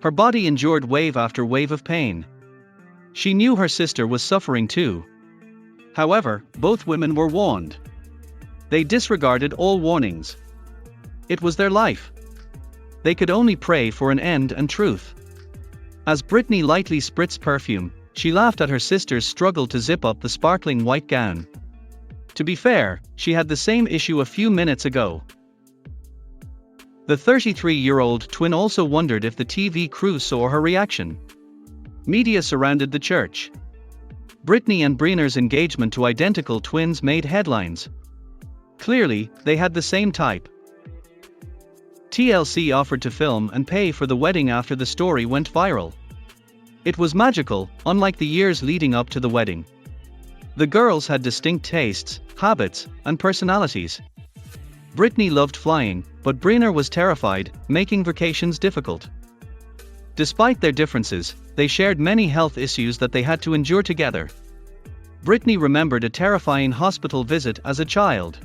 Her body endured wave after wave of pain. She knew her sister was suffering too. However, both women were warned. They disregarded all warnings. It was their life. They could only pray for an end and truth. As Brittany lightly spritzed perfume, she laughed at her sister's struggle to zip up the sparkling white gown. To be fair, she had the same issue a few minutes ago. The 33-year-old twin also wondered if the TV crew saw her reaction. Media surrounded the church. Brittany and Brynjar's engagement to identical twins made headlines. Clearly, they had the same type. TLC offered to film and pay for the wedding after the story went viral. It was magical, unlike the years leading up to the wedding. The girls had distinct tastes, habits, and personalities. Brittany loved flying, but Brynjar was terrified, making vacations difficult. Despite their differences, they shared many health issues that they had to endure together. Brittany remembered a terrifying hospital visit as a child.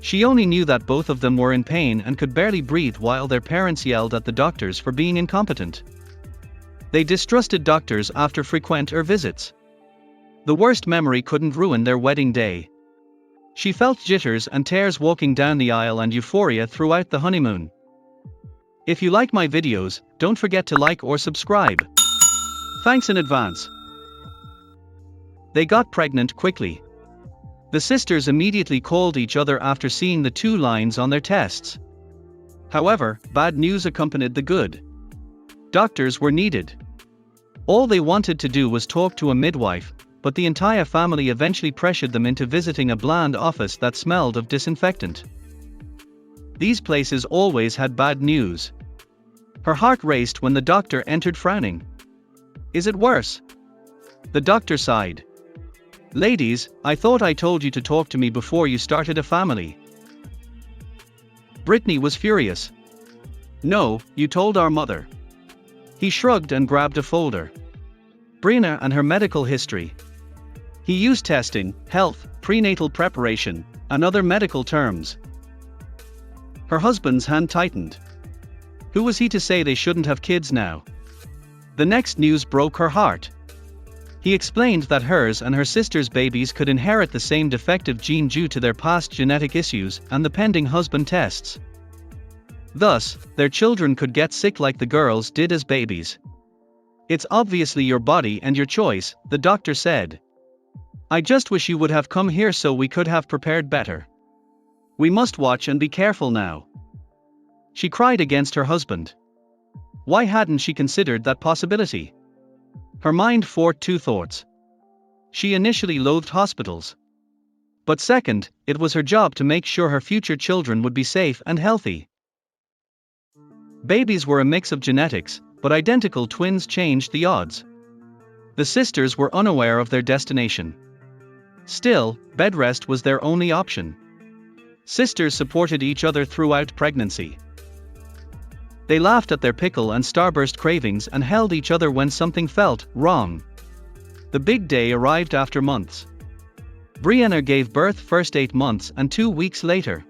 She only knew that both of them were in pain and could barely breathe while their parents yelled at the doctors for being incompetent. They distrusted doctors after frequent visits. The worst memory couldn't ruin their wedding day. She felt jitters and tears walking down the aisle and euphoria throughout the honeymoon. If you like my videos, don't forget to like or subscribe. Thanks in advance. They got pregnant quickly. The sisters immediately called each other after seeing the 2 lines on their tests. However, bad news accompanied the good. Doctors were needed. All they wanted to do was talk to a midwife, but the entire family eventually pressured them into visiting a bland office that smelled of disinfectant. These places always had bad news. Her heart raced when the doctor entered frowning. Is it worse? The doctor sighed. Ladies, I thought I told you to talk to me before you started a family. Brittany was furious. No, you told our mother. He shrugged and grabbed a folder. Brynjar and her medical history. He used testing, health, prenatal preparation, and other medical terms. Her husband's hand tightened. Who was he to say they shouldn't have kids now? The next news broke her heart. He explained that hers and her sister's babies could inherit the same defective gene due to their past genetic issues and the pending husband tests. Thus, their children could get sick like the girls did as babies. It's obviously your body and your choice, the doctor said. I just wish you would have come here so we could have prepared better. We must watch and be careful now. She cried against her husband. Why hadn't she considered that possibility? Her mind fought 2 thoughts. She initially loathed hospitals. But second, it was her job to make sure her future children would be safe and healthy. Babies were a mix of genetics, but identical twins changed the odds. The sisters were unaware of their destination. Still, bed rest was their only option. Sisters supported each other throughout pregnancy. They laughed at their pickle and starburst cravings and held each other when something felt wrong. The big day arrived after months. Brynjar gave birth first 8 months and 2 weeks later.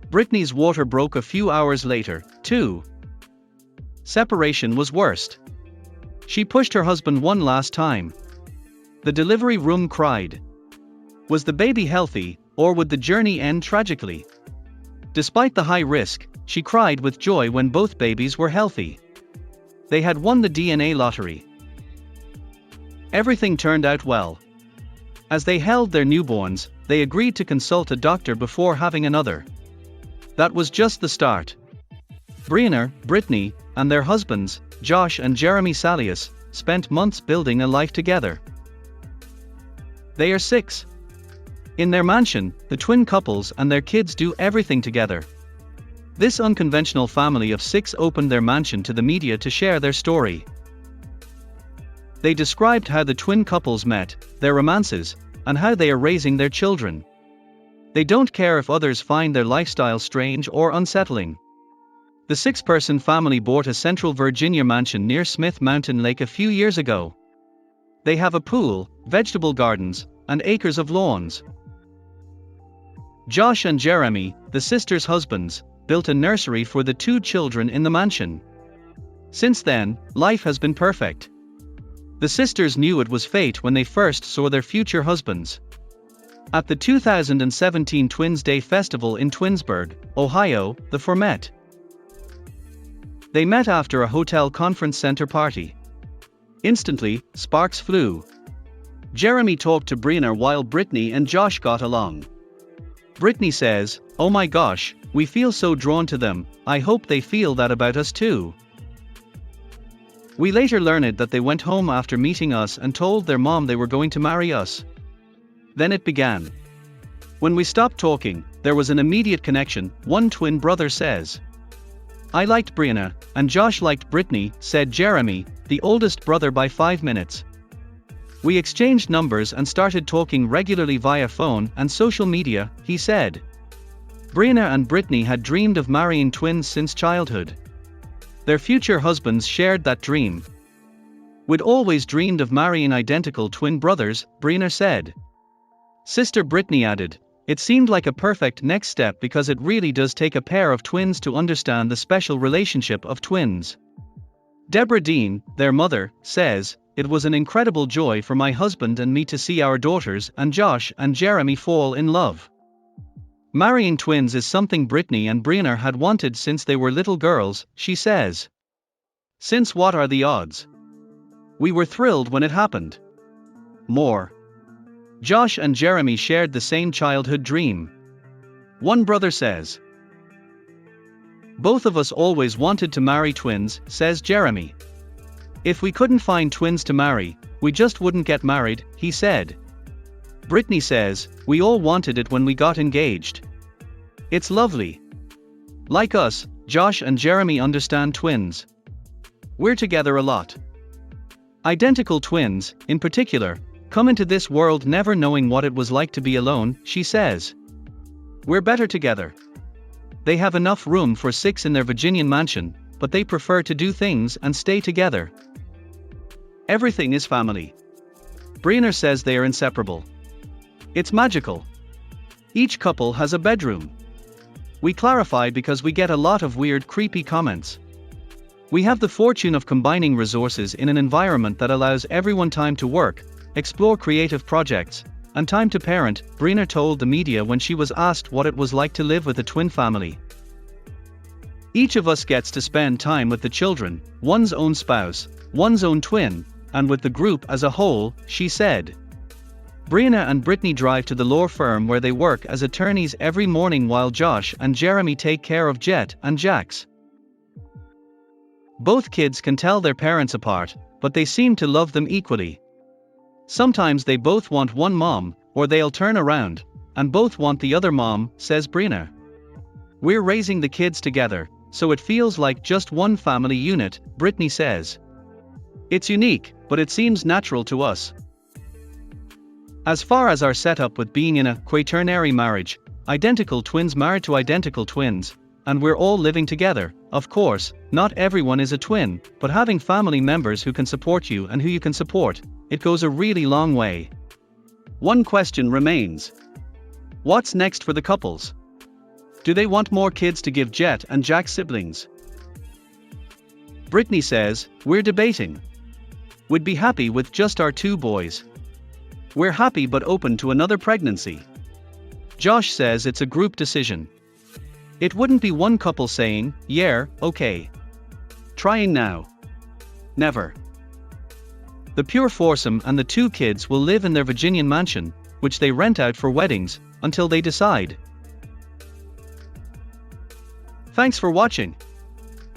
Brittany's water broke a few hours later, too. Separation was worst. She pushed her husband one last time. The delivery room cried. Was the baby healthy, or would the journey end tragically? Despite the high risk, she cried with joy when both babies were healthy. They had won the DNA lottery. Everything turned out well. As they held their newborns, they agreed to consult a doctor before having another. That was just the start. Brynjar, Brittany, and their husbands, Josh and Jeremy Salius, spent months building a life together. They are 6. In their mansion, the twin couples and their kids do everything together. This unconventional family of 6 opened their mansion to the media to share their story. They described how the twin couples met, their romances, and how they are raising their children. They don't care if others find their lifestyle strange or unsettling. The 6-person family bought a Central Virginia mansion near Smith Mountain Lake a few years ago. They have a pool, vegetable gardens, and acres of lawns. Josh and Jeremy, the sisters' husbands, built a nursery for the 2 children in the mansion. Since then, life has been perfect. The sisters knew it was fate when they first saw their future husbands. At the 2017 Twins Day Festival in Twinsburg, Ohio, the four met. They met after a hotel conference center party. Instantly, sparks flew. Jeremy talked to Brianna while Brittany and Josh got along. Brittany says, "Oh my gosh, we feel so drawn to them, I hope they feel that about us too." We later learned that they went home after meeting us and told their mom they were going to marry us. Then it began. When we stopped talking, there was an immediate connection, one twin brother says. "I liked Brianna, and Josh liked Brittany," said Jeremy, the oldest brother by 5 minutes. "We exchanged numbers and started talking regularly via phone and social media," he said. Brianna and Brittany had dreamed of marrying twins since childhood. Their future husbands shared that dream. "We'd always dreamed of marrying identical twin brothers," Brianna said. Sister Brittany added, "It seemed like a perfect next step because it really does take a pair of twins to understand the special relationship of twins." Deborah Dean, their mother, says, "It was an incredible joy for my husband and me to see our daughters and Josh and Jeremy fall in love. Marrying twins is something Brittany and Brianna had wanted since they were little girls," she says. "Since what are the odds? We were thrilled when it happened." More. Josh and Jeremy shared the same childhood dream. One brother says, "Both of us always wanted to marry twins," says Jeremy. "If we couldn't find twins to marry, we just wouldn't get married," he said. Brittany says, "We all wanted it when we got engaged. It's lovely. Like us, Josh and Jeremy understand twins. We're together a lot. Identical twins, in particular, come into this world never knowing what it was like to be alone," she says. "We're better together. They have enough room for 6 in their Virginian mansion, but they prefer to do things and stay together. Everything is family." Brianna says they are inseparable. "It's magical. Each couple has a bedroom. We clarify because we get a lot of weird, creepy comments. We have the fortune of combining resources in an environment that allows everyone time to work, explore creative projects, and time to parent," Brianna told the media when she was asked what it was like to live with a twin family. "Each of us gets to spend time with the children, one's own spouse, one's own twin, and with the group as a whole," she said. Brianna and Brittany drive to the law firm where they work as attorneys every morning while Josh and Jeremy take care of Jet and Jax. Both kids can tell their parents apart, but they seem to love them equally. "Sometimes they both want one mom, or they'll turn around, and both want the other mom," says Brianna. "We're raising the kids together, so it feels like just one family unit," Brittany says. "It's unique, but it seems natural to us. As far as our setup with being in a quaternary marriage, identical twins married to identical twins, and we're all living together, of course, not everyone is a twin, but having family members who can support you and who you can support, it goes a really long way." One question remains. What's next for the couples? Do they want more kids to give Jet and Jack siblings? Brittany says, "We're debating. We'd be happy with just our 2 boys. We're happy but open to another pregnancy." Josh says it's a group decision. It wouldn't be one couple saying, "Yeah, okay. Trying now." Never. The pure foursome and the 2 kids will live in their Virginian mansion, which they rent out for weddings, until they decide. Thanks for watching.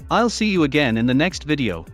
I'll see you again in the next video.